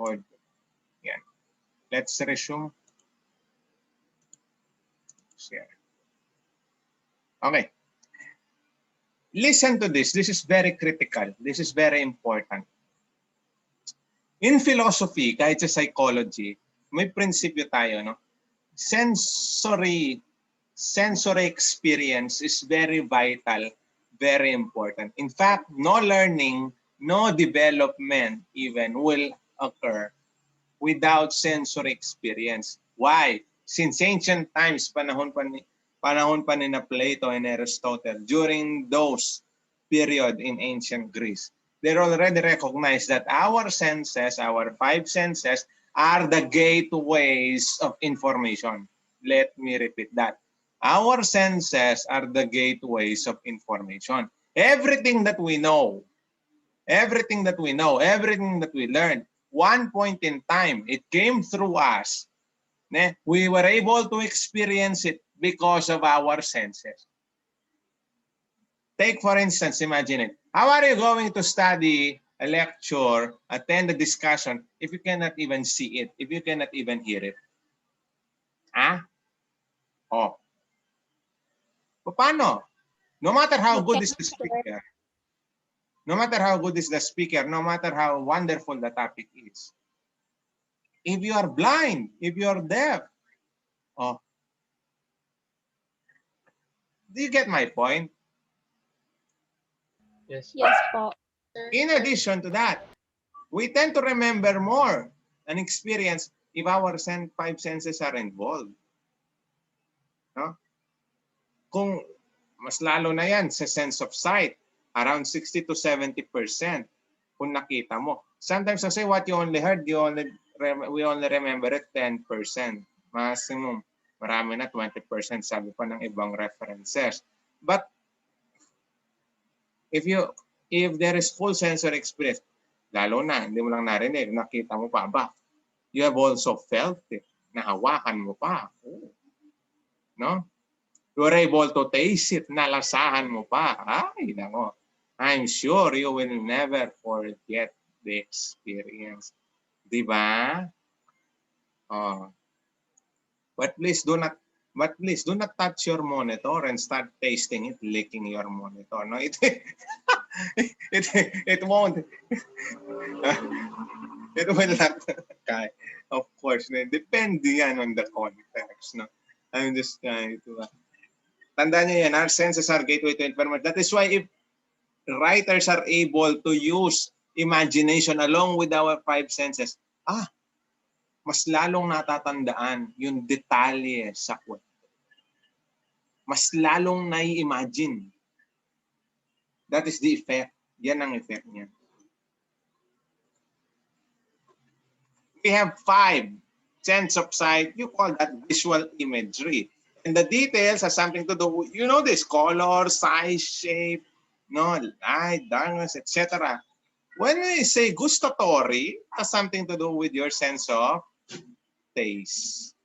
record. Yan. Let's resume. Share. Okay. Listen to this. This is very critical. This is very important. In philosophy, kahit sa psychology, may prinsipyo tayo, no? Sensory experience is very vital, very important. In fact, no learning, no development even will occur without sensory experience. Why? Since ancient times, panahon pa ni na Plato and Aristotle, during those period in ancient Greece, they already recognized that our senses, our five senses, are the gateways of information. Let me repeat that. Our senses are the gateways of information. Everything that we know, everything that we learn, one point in time, it came through us. We were able to experience it because of our senses. Take, for instance, imagine it. How are you going to study a lecture, attend a discussion, if you cannot even see it, if you cannot even hear it? Ah? Oh. Paano? No matter how good is the speaker, no matter how good is the speaker, no matter how wonderful the topic is, if you are blind, if you are deaf, oh, do you get my point? Yes. Yes po. In addition to that, we tend to remember more an experience if our five senses are involved. No? Kung mas lalo na yan sa sense of sight, around 60 to 70% kung nakita mo. Sometimes I say what you only heard, we only remember it 10%. Maximum, marami na 20% sabi pa ng ibang references. But if there is full sensory experience, lalo na, hindi mo lang narinig, nakita mo pa ba? You have also felt it. Nahawakan mo pa. Oh. No? You are able to taste it. Nalasahan mo pa. Ay, nako. I'm sure you will never forget the experience. Diba? Oh. But please do not touch your monitor and start tasting it, licking your monitor. No, it won't. It will not. Okay. Of course, depende yan on the context. No, I'm just trying to. Tandaan niyo yan, our senses are gateway to information. That is why if writers are able to use imagination along with our five senses, mas lalong natatandaan yung detalye sa kwento. Mas lalong nai-imagine. That is the effect. Yan ang effect niya. We have five. Sense of sight, you call that visual imagery. And the details have something to do with, you know this, color, size, shape, no, light, darkness, etc. When we say gustatory, it has something to do with your sense of taste.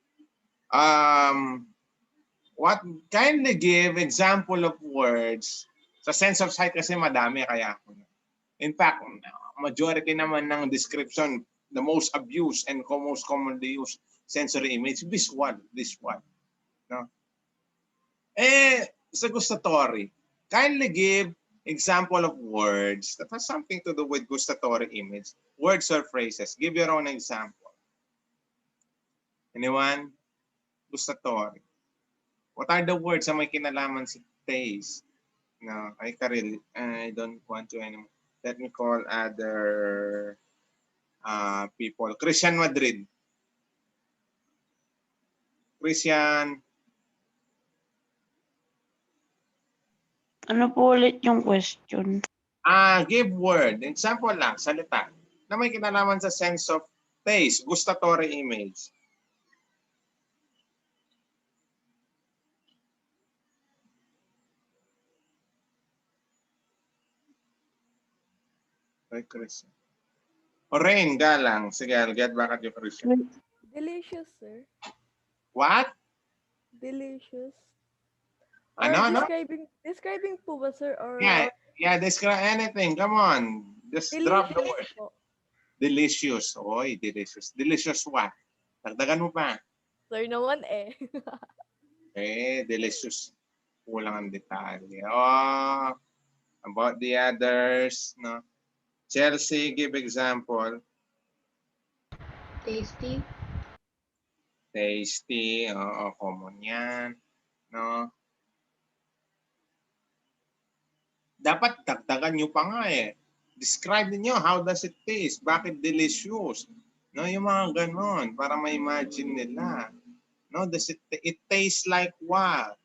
What kindly give example of words sa sense of sight kasi madami kaya ako. In fact, majority naman ng description, the most abused and most commonly used sensory image, visual. No? Sa gustatory, kindly give example of words that has something to do with gustatory image. Words or phrases. Give your own example. Anyone? Gustatory. What are the words na may kinalaman sa taste? No, I don't want to anymore. Let me call other people. Christian Madrid. Christian. Ano po ulit yung question? Give word. Example lang, salita. Na may kinalaman sa sense of taste, gustatory image. Okay, Christian. O Rain, galang. Sige, I'll get back at you, Christian. Delicious, sir. What? Delicious. Ano? Describing po ba, sir? Or Yeah, describe anything. Come on. Just drop the word. Po. Delicious. Oy, delicious. Delicious what? Dagdagan mo pa. Sir naman eh. Delicious. Kulang ang detalye. Oh, about the others, no? Chelsea, give example. Tasty. Tasty. Oo, common yan. No? Dapat dagdagan nyo pa nga eh. Describe niyo how does it taste? Bakit delicious? No, yung mga ganon para ma-imagine nila. No, does it tastes like what?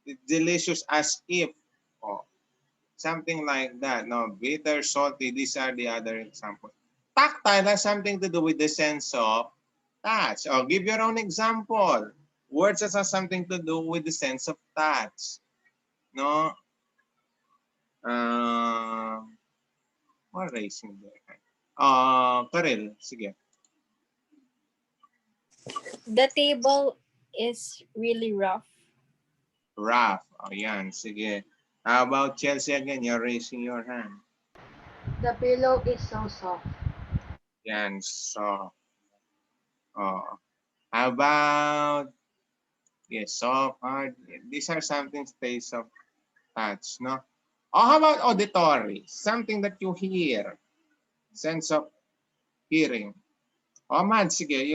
It's delicious as if. Oh, something like that. No, bitter, salty. These are the other examples. Tactile has something to do with the sense of touch. Oh, give your own example. Words that have something to do with the sense of touch. No. What racing there? Karel, sige. The table is really rough. Rough. Oh, yan. Sige. How about Chelsea again? You're raising your hand. The pillow is so soft. Yan. So, oh. How about, yes, soft, hard. These are something states of touch, no? Oh, how about auditory? Something that you hear. Sense of hearing. Oh, man, sige.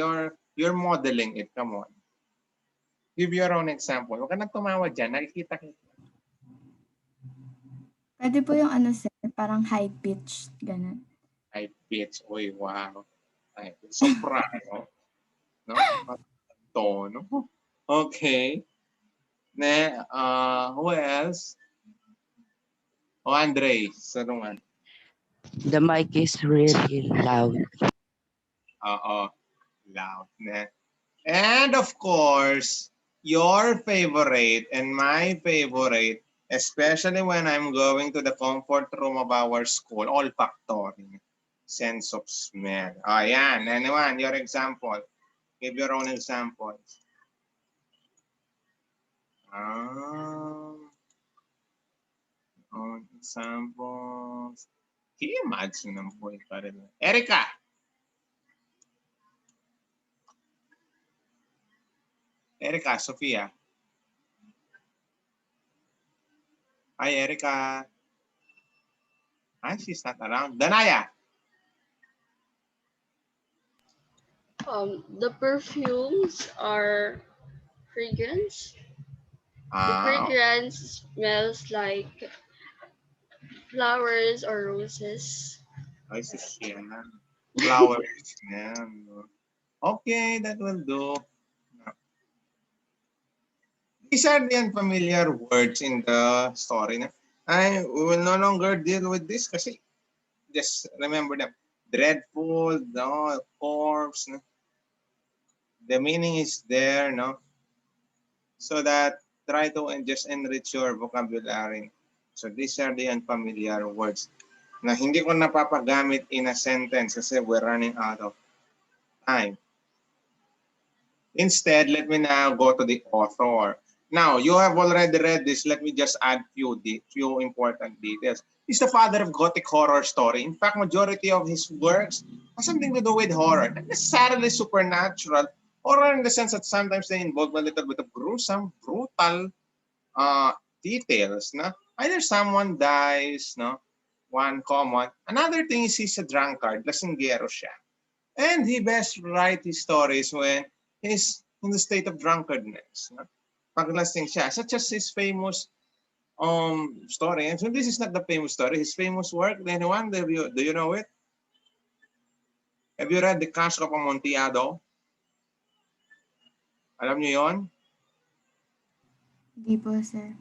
You're modeling it. Come on. Give your own example. Huwag ka nang tumawa dyan. Nakikita kita. Pwede po yung ano sir, parang high pitch, ganun. High pitch. Uy, wow. High pitch. Soprano. No? Tono. Okay. Who else? Oh, Andre. Sarungan. The mic is really loud. Oo. Loud. And of course, your favorite and my favorite, especially when I'm going to the comfort room of our school, olfactory. Sense of smell. Ayan. Anyone, your example. Give your own examples. Own examples. Can you imagine naman po ito rin? Erica! Erica, Sofia. Hi, Erica. Hi, she's not around. Danaya. The perfumes are fragrance. The fragrance smells like flowers or roses. Ay, siya. Flowers. Yan. Okay, that will do. These are the unfamiliar words in the story. We will no longer deal with this kasi just remember them. Dreadful, no, corpse. No? The meaning is there, no? So that try to just enrich your vocabulary. So these are the unfamiliar words na hindi ko napapagamit in a sentence kasi we're running out of time. Instead, let me now go to the author. Now, you have already read this. Let me just add few important details. He's the father of Gothic horror story. In fact, majority of his works has something to do with horror, not necessarily supernatural. Horror in the sense that sometimes they involve a little bit of gruesome, brutal details. No? Either someone dies, no? One common. Another thing is he's a drunkard, lasinggero siya. And he best write his stories when he's in the state of drunkardness. No? Paglasing siya, such as his famous story. And so this is not the famous story, his famous work. Anyone, do you know it? Have you read The Cask of Amontillado? Alam niyo yon? Hindi po sir.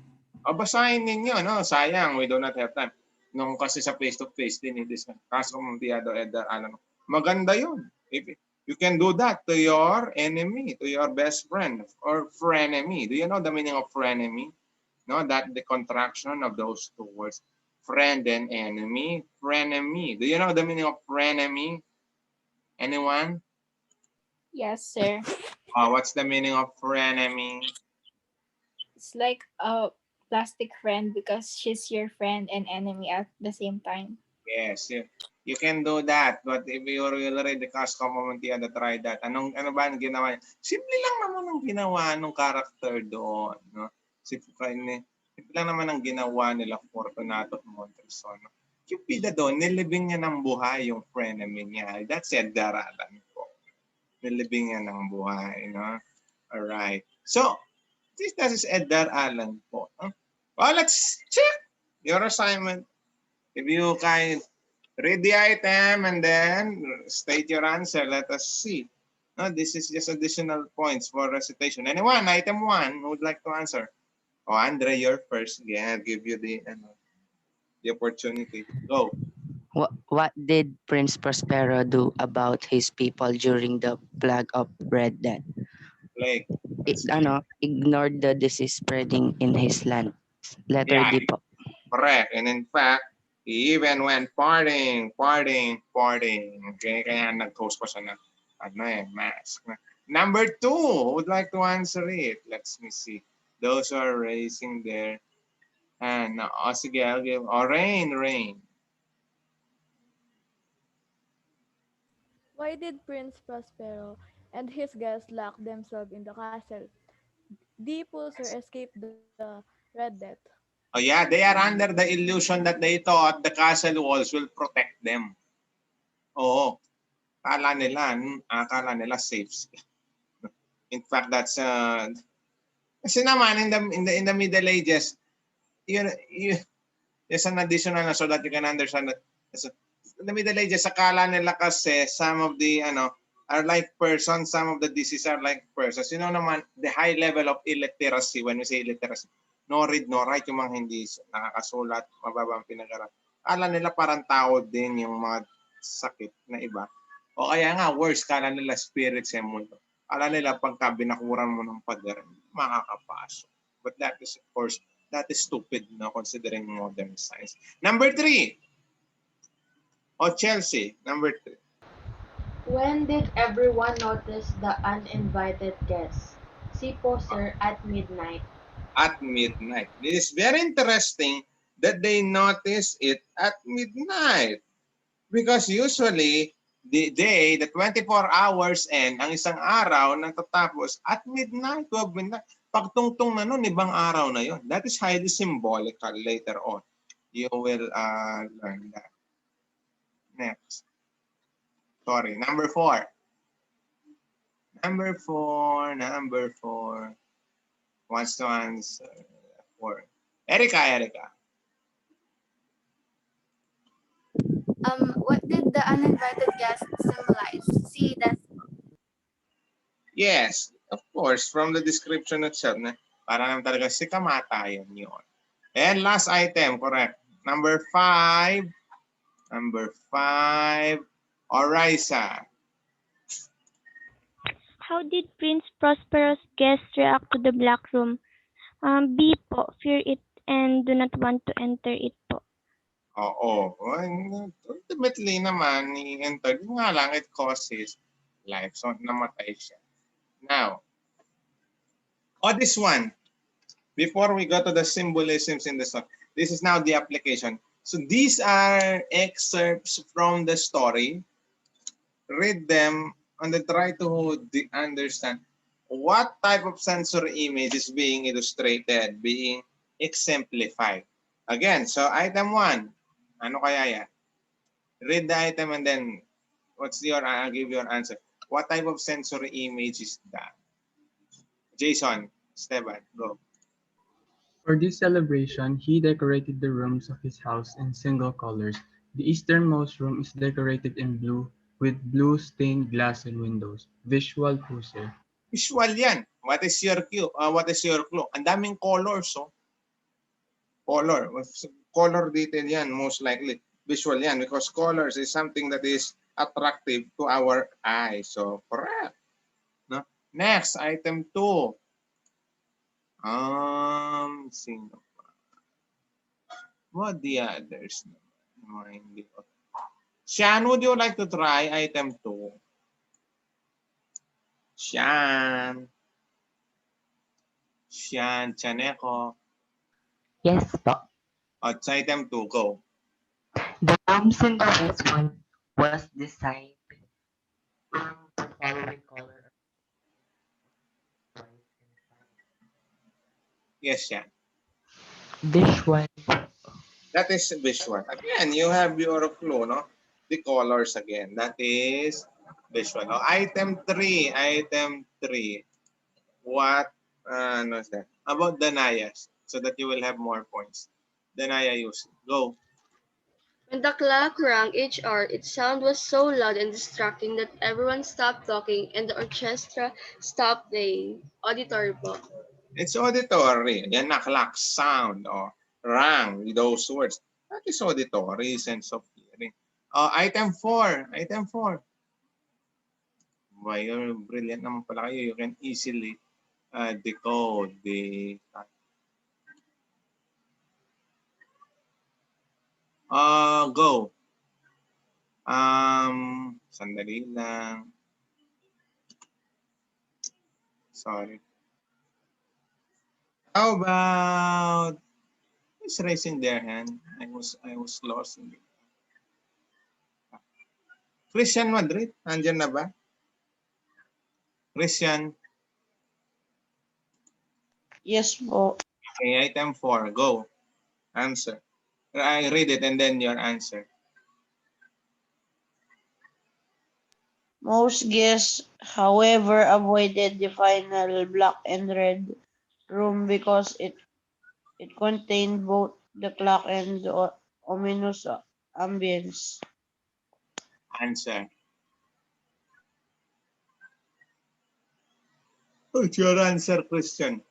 Basahin ninyo, no? Sayang, we do not have time. Nung kasi sa face-to-face din, it is Cask of Amontillado, maganda yun. If you can do that to your enemy, to your best friend, or frenemy. Do you know the meaning of frenemy? No, that the contraction of those two words, friend and enemy. Frenemy. Do you know the meaning of frenemy? Anyone? Yes, sir. What's the meaning of frenemy? It's like a plastic friend because she's your friend and enemy at the same time. Yes, you can do that. But if you already cast commonality and try that, ano ba ang ginawa niya? Simple lang naman ang ginawa ng character doon. No? Simple lang naman ang ginawa nila Fortunato at Montezon. No? Cupida doon, nilibing niya ng buhay yung frenemy niya. That's it, daralan ko. Nilibing niya ng buhay. No? Alright. So, that is Edgar Allan po. No? Well, let's check your assignment. If you can read the item and then state your answer, let us see. No, this is just additional points for recitation. Anyone, item 1, who would like to answer? Oh, Andre, you're first. Yeah, I'll give you the opportunity. Go. What did Prince Prospero do about his people during the plague of Red Death? Blake. Ignored the disease spreading in his land. Letter Yeah, D po. correct. And in fact, he even went partying. Okay, kaya nag-host pa siya ng mask. Number 2, who would like to answer it? Let's me see. Those who are raising their hand. Sige, I'll give. Rain. Why did Prince Prospero and his guests lock themselves in the castle? D. Pulsar escaped the Red Death. Oh yeah, they are under the illusion that they thought the castle walls will protect them. Oo. Akala nila safe. In fact, that's kasi naman in the Middle Ages, there's an additional so that you can understand that in the Middle Ages, akala nila kasi some of the are like persons, some of the diseases are like persons. You know naman, the high level of illiteracy, when we say illiteracy, no read, no write, yung mga hindi nakakasulat, mababang pinag-aral. Akala nila parang tao din yung mga sakit na iba. O kaya nga, worse, kala nila spirits yung mundo. Akala nila pagka binakuran mo ng pader, makakapasok. But that is, of course, that is stupid, no, considering modern science. Number 3. Chelsea, number 3. When did everyone notice the uninvited guests? See poster at midnight. At midnight. It is very interesting that they notice it at midnight. Because usually, the 24 hours end, ang isang araw natatapos at midnight, 12 midnight. Pagtungtong na nun, ibang araw na yon. That is highly symbolical later on. You will learn that. Next. Sorry, number 4. Number 4 wants to answer 4. Erica. What did the uninvited guest symbolize? See, that's Yes, of course, from the description itself, para naman talaga si kamatayan yun. And last item, correct. Number 5. Orisa. How did Prince Prospero's guests react to the black room? B po, fear it and do not want to enter it po. Oo. Ultimately naman, ni-enter. Nga lang, it causes life. So, namatay siya. Now, this one. Before we go to the symbolisms in the song, this is now the application. So, these are excerpts from the story. Read them and then try to understand what type of sensory image is being illustrated, being exemplified. Again, so item 1, ano kaya yan? Read the item and then I'll give your answer. What type of sensory image is that? Jason, Esteban, go. For this celebration, he decorated the rooms of his house in single colors. The easternmost room is decorated in blue with blue stained glass and windows. Visual po, sir. Visual yan. What is your cue? What is your clue? Ang daming colors, oh. Color detail yan, most likely. Visual yan because colors is something that is attractive to our eyes. So, correct. No? Next, item 2. Sino pa? What the others? Shan, would you like to try item 2? Shan, Chaneko. Yes po. Item 2, go. The rooms in the west one was designed to follow the color Yes, yan. visual. That is visual. Again, you have your clue, no? The colors again. That is visual. Oh, item 3. Item 3. What? No, is that? About Danayas. So that you will have more points. Danaya use. Go. When the clock rang each hour, its sound was so loud and distracting that everyone stopped talking and the orchestra stopped playing. Auditory po. It's auditory. Yan na, clock, sound, or rang, those words. That is auditory, sense of hearing. Item 4. Item 4. Why, you're brilliant naman pala kayo. You can easily decode the... Go. Sandali lang. Sorry. How about... Who's raising their hand? I was lost in the... Christian Madrid, andyan na ba? Christian. Yes po. Okay, item 4. Go. Answer. I read it and then your answer. Most guests, however, avoided the final black and red room because it contained both the clock and the ominous ambience. Answer. What's your answer, Christian?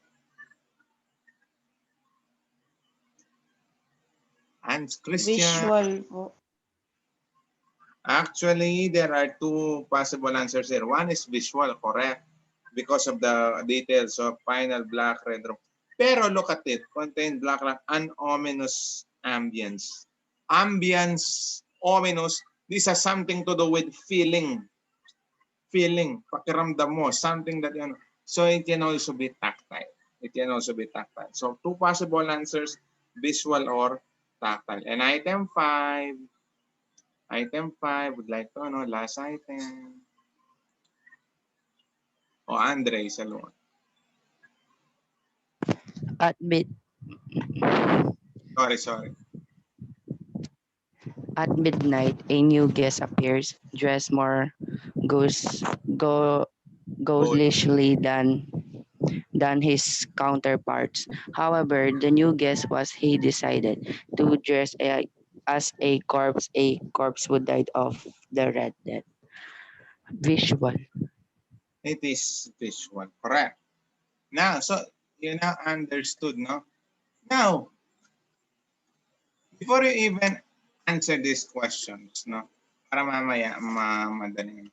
And Christian. Visual po. Actually, there are two possible answers here. One is visual, correct, because of the details of final black, red room. Pero look at it, contain black, an ominous ambience. Ambience, ominous, this has something to do with feeling. Feeling, pakiramdam mo, something that, you know. So it can also be tactile. It can also be tactile. So two possible answers, visual or tactile. And item 5, would like to know, last item. O Andre, salon. At mid Sorry. at midnight, a new guest appears, dressed more ghost, go, Go. ghostishly than his counterparts. However, the new guest was he decided to dress as a corpse who died of the Red Death. Visual. It is visual, correct. Now, so you now understood, no? Now, before you even answer these questions, no? Para mamaya madali.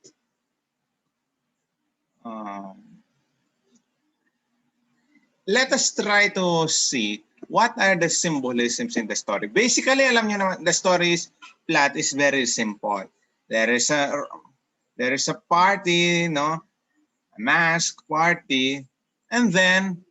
Let us try to see what are the symbolisms in the story. Basically, alam niyo naman, the story's plot is very simple. There is a party, no? A mask party, and then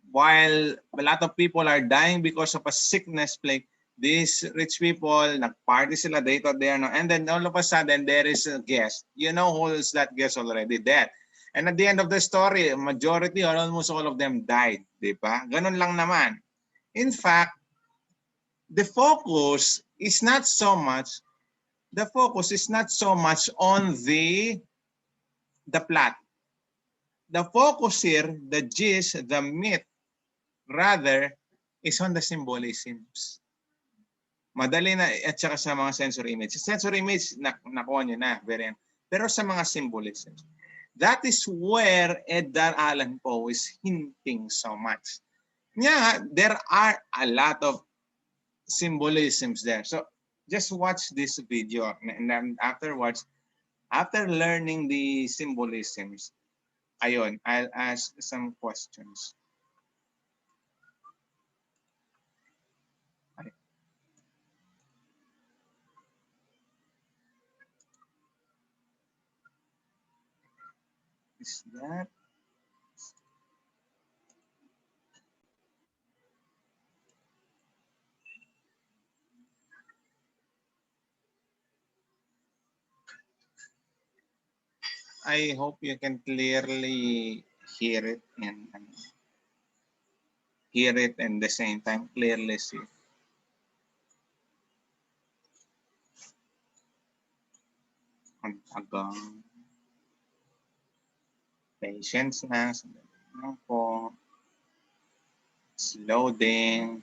while a lot of people are dying because of a sickness plague, these rich people nagparty sila dito there, no? And then all of a sudden there is a guest. You know who is that guest already dead. And at the end of the story, majority or almost all of them died, di ba? Ganun lang naman. In fact, the focus is not so much on the plot. The focus here, the gist, the myth, rather, is on the symbolisms. Madali na, at saka sa mga sensory image. Sensory image, nakuha nyo na. Pero sa mga symbolisms, that is where Edgar Allan Poe is hinting so much. Yeah, there are a lot of symbolisms there. So just watch this video, and then afterwards, after learning the symbolisms, ayun, I'll ask some questions. Is that? I hope you can clearly hear it and the same time clearly see. Ang tagang patience na. Sandali lang po. It's loading.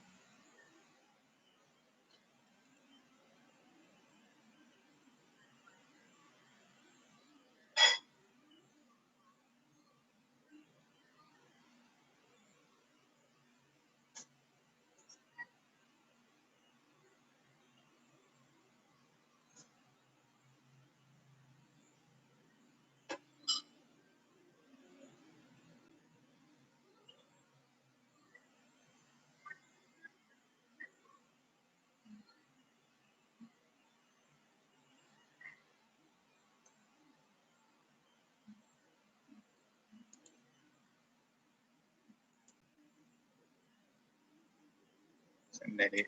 Sandali.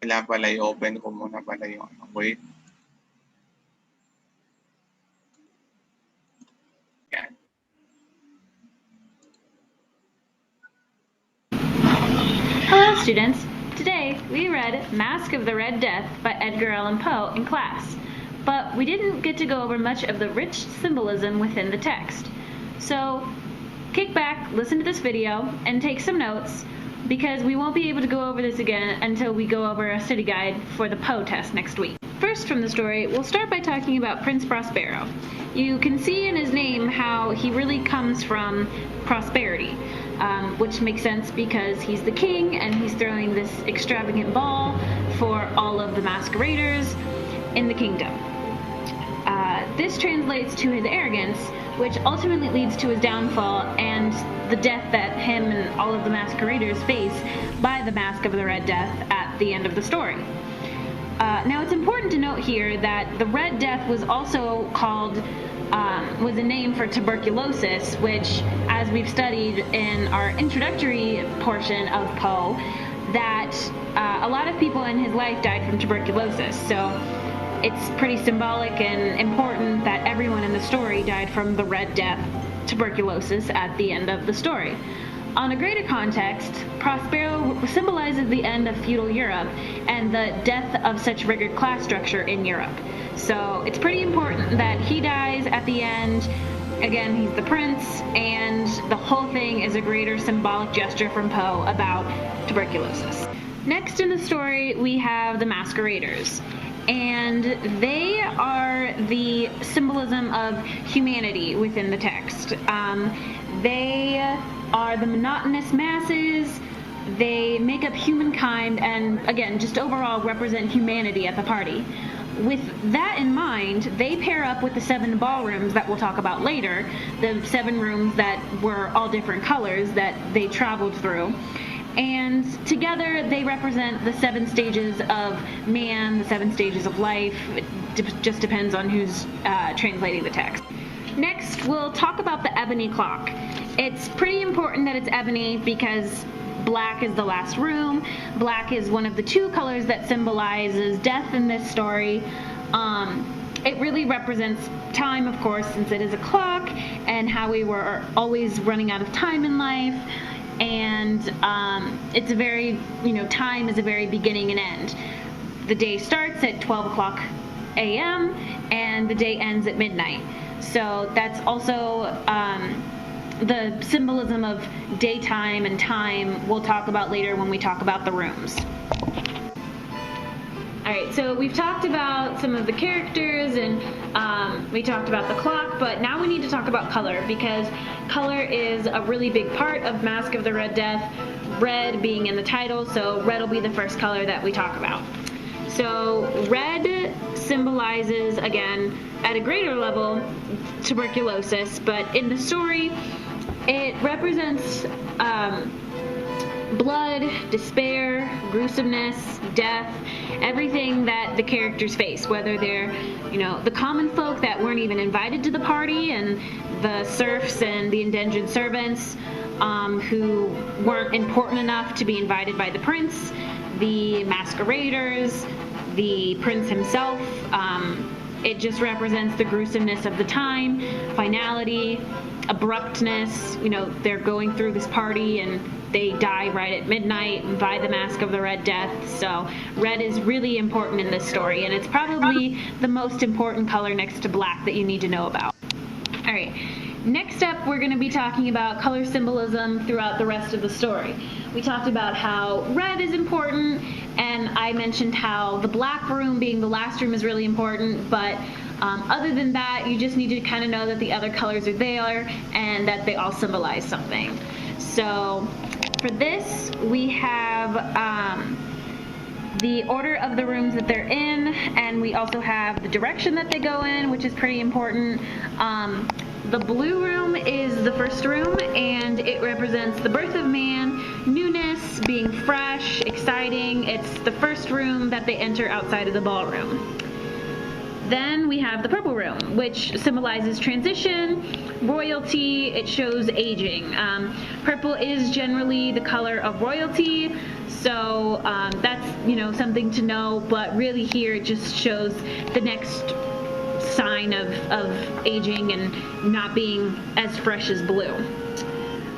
Kailangan pala i-open ko muna pala yung ano. Wait. Yan. Hello, students. Today, we read Mask of the Red Death by Edgar Allan Poe in class, but we didn't get to go over much of the rich symbolism within the text. So, kick back, listen to this video, and take some notes, because we won't be able to go over this again until we go over a study guide for the Poe test next week. First from the story, we'll start by talking about Prince Prospero. You can see in his name how he really comes from prosperity, which makes sense because he's the king and he's throwing this extravagant ball for all of the masqueraders in the kingdom. This translates to his arrogance, which ultimately leads to his downfall and the death that him and all of the masqueraders face by the Mask of the Red Death at the end of the story. Now it's important to note here that the Red Death was also called, was a name for tuberculosis, which, as we've studied in our introductory portion of Poe, that a lot of people in his life died from tuberculosis. So it's pretty symbolic and important that everyone in the story died from the Red Death, tuberculosis, at the end of the story. On a greater context, Prospero symbolizes the end of feudal Europe and the death of such rigid class structure in Europe. So it's pretty important that he dies at the end. Again, he's the prince, and the whole thing is a greater symbolic gesture from Poe about tuberculosis. Next in the story, we have the masqueraders. And they are the symbolism of humanity within the text. They are the monotonous masses. They make up humankind and, again, just overall represent humanity at the party. With that in mind, they pair up with the 7 ballrooms that we'll talk about later, the 7 rooms that were all different colors that they traveled through. And together they represent the 7 stages of man, the 7 stages of life. It just depends on who's translating the text. Next, we'll talk about the ebony clock. It's pretty important that it's ebony because black is the last room. Black is one of the 2 colors that symbolizes death in this story. It really represents time, of course, since it is a clock, and how we were always running out of time in life. And it's a very, time is a very beginning and end. The day starts at 12 o'clock a.m. and the day ends at midnight. So that's also the symbolism of daytime and time we'll talk about later when we talk about the rooms. Alright, so we've talked about some of the characters and we talked about the clock, but now we need to talk about color, because color is a really big part of Mask of the Red Death, red being in the title, so red will be the first color that we talk about. So red symbolizes, again, at a greater level, tuberculosis, but in the story, it represents blood, despair, gruesomeness, death, everything that the characters face, whether they're, the common folk that weren't even invited to the party, and the serfs and the indentured servants who weren't important enough to be invited by the prince, the masqueraders, the prince himself, It just represents the gruesomeness of the time, finality, abruptness. You know, they're going through this party and they die right at midnight by the Mask of the Red Death. So red is really important in this story, and it's probably the most important color next to black that you need to know about. All right, next up we're going to be talking about color symbolism throughout the rest of the story. We talked about how red is important, and I mentioned how the black room being the last room is really important, but other than that, you just need to kind of know that the other colors are there and that they all symbolize something. So for this, we have the order of the rooms that they're in, and we also have the direction that they go in, which is pretty important. The blue room is the first room, and it represents the birth of man, newness, being fresh, exciting. It's the first room that they enter outside of the ballroom. Then we have the purple room, which symbolizes transition, royalty. It shows aging. Purple is generally the color of royalty, so that's, you know, something to know, but really here it just shows the next sign of aging and not being as fresh as blue.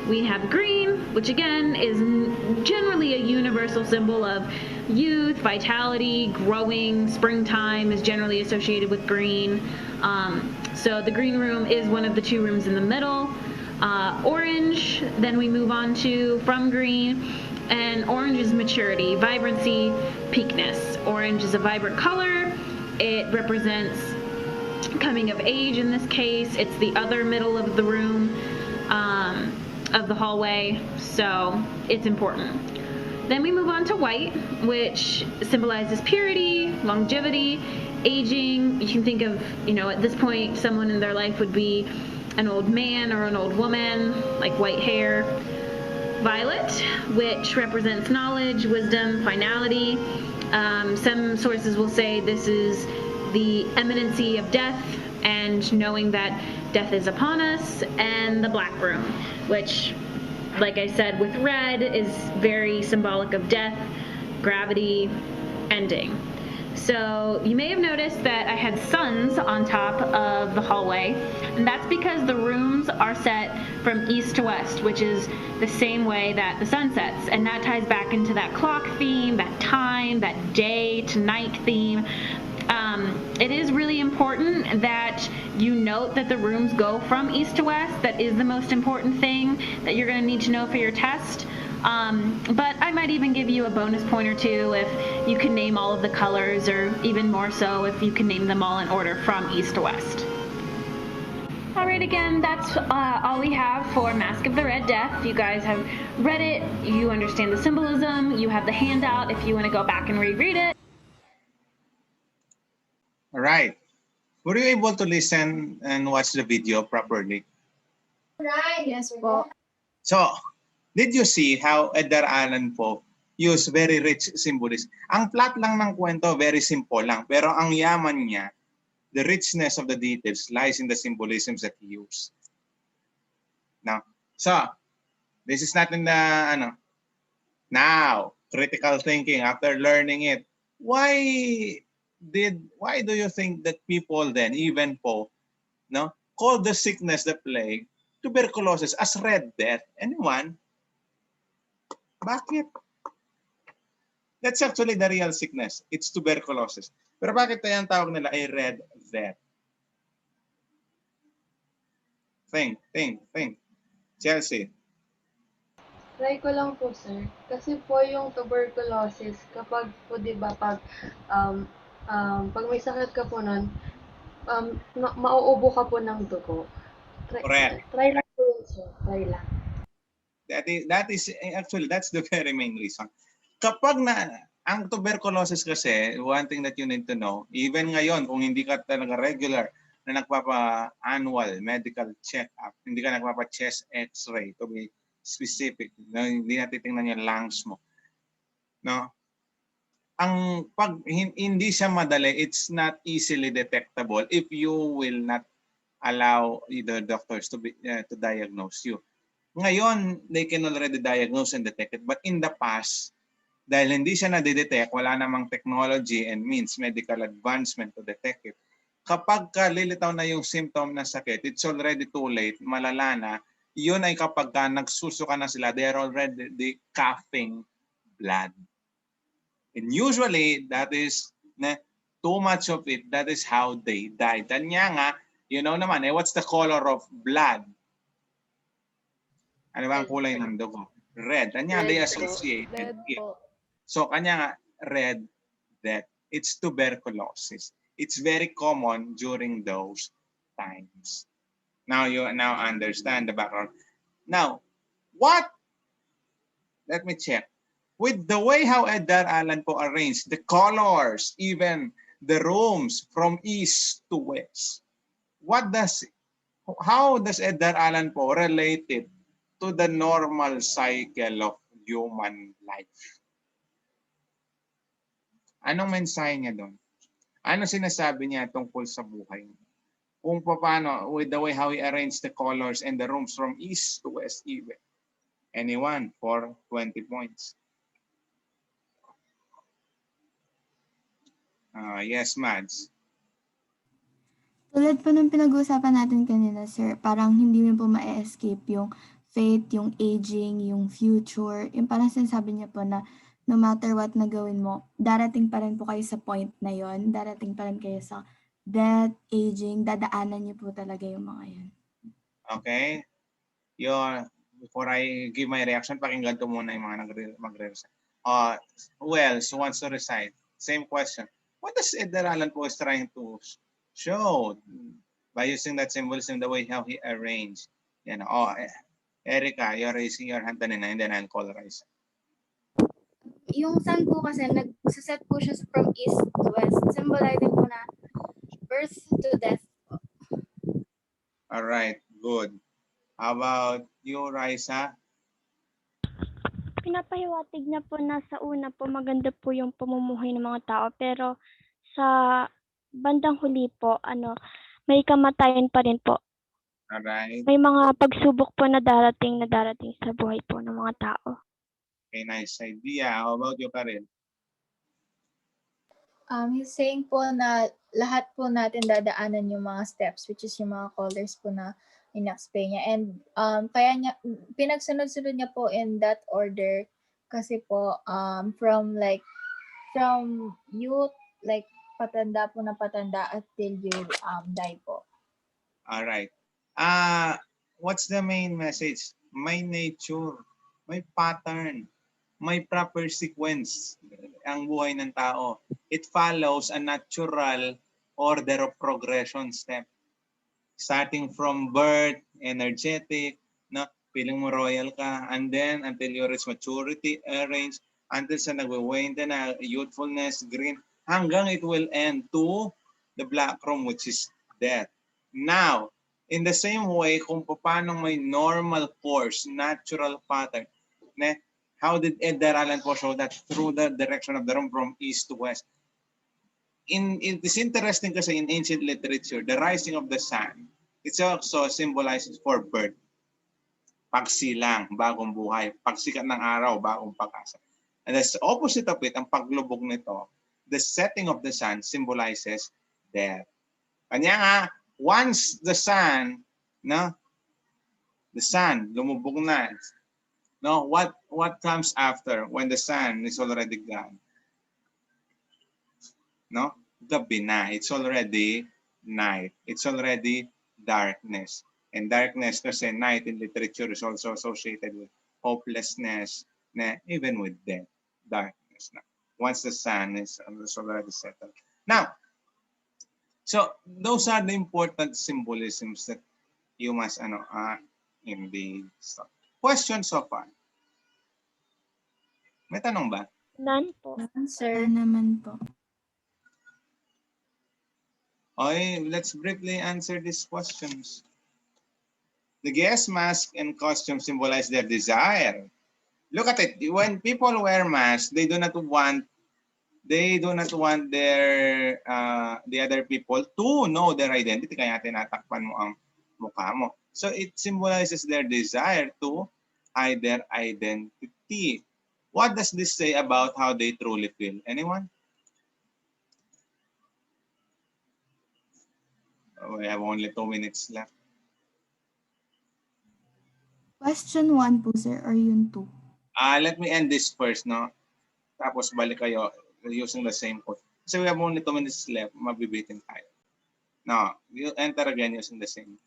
We have green, which again is generally a universal symbol of youth, vitality, growing. Springtime is generally associated with green. So the green room is one of the two rooms in the middle. Orange, then we move on to from green, and orange is maturity, vibrancy, peakness. Orange is a vibrant color. It represents coming of age in this case. It's the other middle of the room, of the hallway, so it's important. Then we move on to white, which symbolizes purity, longevity, aging. You can think of, you know, at this point, someone in their life would be an old man or an old woman, like white hair. Violet, which represents knowledge, wisdom, finality. Some sources will say this is the imminency of death and knowing that death is upon us. And the black room, which, like I said, with red is very symbolic of death, gravity, ending. So you may have noticed that I had suns on top of the hallway, and that's because the rooms are set from east to west, which is the same way that the sun sets, and that ties back into that clock theme, that time, that day to night theme. It is really important that you note that the rooms go from east to west. That is the most important thing that you're going to need to know for your test. But I might even give you a bonus point or two if you can name all of the colors, or even more so if you can name them all in order from east to west. Alright, again, that's all we have for Mask of the Red Death. You guys have read it, you understand the symbolism, you have the handout if you want to go back and reread it. All right. Were you able to listen and watch the video properly? Right. Yes, po. So, did you see how Edgar Allan Poe used very rich symbolism? Ang plot lang ng kwento, very simple lang. Pero ang yaman niya, the richness of the details lies in the symbolisms that he used. Now, so, this is not in the, now, critical thinking after learning it. Why do you think that people then, even Poe, called the sickness, the plague, tuberculosis as Red Death? Anyone? Bakit? That's actually the real sickness. It's tuberculosis. Pero bakit tayo ang tawag nila ay Red Death? Think. Chelsea. Try ko lang po, sir. Kasi po yung tuberculosis, kapag po, di ba, pag may sakit ka po nun, mauubo ka po ng dugo. Correct. Try lang po yun, sir. Try lang. That is actually, that's the very main reason. Kapag ang tuberculosis kasi, one thing that you need to know, even ngayon, kung hindi ka talaga regular na nagpapa-annual medical check-up, hindi ka nagpapa-chest x-ray to be specific, hindi natitingnan yung lungs mo. No? Pag hindi siya madali, it's not easily detectable if you will not allow the doctors to diagnose you. Ngayon, they can already diagnose and detect it, but in the past, dahil hindi siya na-detect, wala namang technology and means medical advancement to detect it, kapag lilitaw na yung symptom ng sakit, it's already too late, malala na, yun ay kapag nagsusuka na sila, they're already coughing blood. And usually, that is too much of it, that is how they die. Tanya nga, you know naman, what's the color of blood? Ano ba ang kulay ng dugo? Red. Tanya, they associated it. So, kanya nga, red, death. It's tuberculosis. It's very common during those times. Now you understand the background. Now, what? Let me check. With the way how Edgar Allan Poe arranged the colors, even the rooms from east to west, how does Edgar Allan Poe relate it to the normal cycle of human life? Anong mensahe niya doon? Ano sinasabi niya tungkol sa buhay niya? Kung paano, with the way how he arranged the colors and the rooms from east to west even. Anyone for 20 points? Yes, Mads. Tulad po ng pinag-uusapan natin kanina, sir, parang hindi mo po ma-escape yung fate, yung aging, yung future. Yung parang sinasabi niya po na no matter what na gawin mo, darating pa rin po kayo sa point na yon, darating pa rin kayo sa death, aging, dadaanan niyo po talaga yung mga yun. Okay. Before I give my reaction, pakinggan ko muna yung mga magre-recite. Who else wants to recite? Same question. What does Edgar Allan Poe is trying to show by using that symbolism, the way how he arranged? Erica, you're raising your hand and then I'll call Raisa. Yung sun po kasi nagsaset po siya from east to west. Symbolizing po na birth to death. All right, good. How about you, Raisa? Pinapahiwatig niya po na sa una po maganda po yung pamumuhay ng mga tao, pero sa bandang huli po, may kamatayan pa rin po. Alright. May mga pagsubok po na darating sa buhay po ng mga tao. Okay, nice idea. How about you, Karen? He's saying po na lahat po natin dadaanan yung mga steps, which is yung mga colors po na in-explain niya. And kaya niya, pinagsunod-sunod niya po in that order kasi po from youth, like patanda po na patanda until you die po. Alright. What's the main message? May nature, may pattern, may proper sequence ang buhay ng tao. It follows a natural order of progression step. Starting from birth, energetic, feeling mo royal ka, and then until you reach maturity, range, until sa nagwe-wane na youthfulness, green, hanggang it will end to the black room, which is death. Now, in the same way, kung paano may normal course, natural pattern, how did Edgar Allan Poe show that? Through the direction of the room from east to west. It is interesting kasi in ancient literature, the rising of the sun, it also symbolizes for birth. Pagsilang, bagong buhay. Pagsikat ng araw, bagong pag-asa. And the opposite of it, ang paglubog nito, the setting of the sun symbolizes death. Kanya nga, once the sun lumubog na, what comes after when the sun is already gone? Gabi na. It's already night. It's already darkness. And darkness kasi night in literature is also associated with hopelessness, even with death. Darkness. Once the sun is already settled. Now, so those are the important symbolisms that you must in the stuff. Question so far? May tanong ba? None po. Sir. Naman po. Okay, let's briefly answer these questions. The gas mask and costume symbolize their desire. Look at it. When people wear masks, they do not want their the other people to know their identity, kaya tinatakpan mo ang mukha mo. So it symbolizes their desire to hide their identity. What does this say about how they truly feel? Anyone? We have only 2 minutes left. Question 1 po, sir, or yun 2? Let me end this first, no? Tapos balik kayo using the same code. Kasi we have only 2 minutes left, mabibitin tayo. No, you enter again using the same.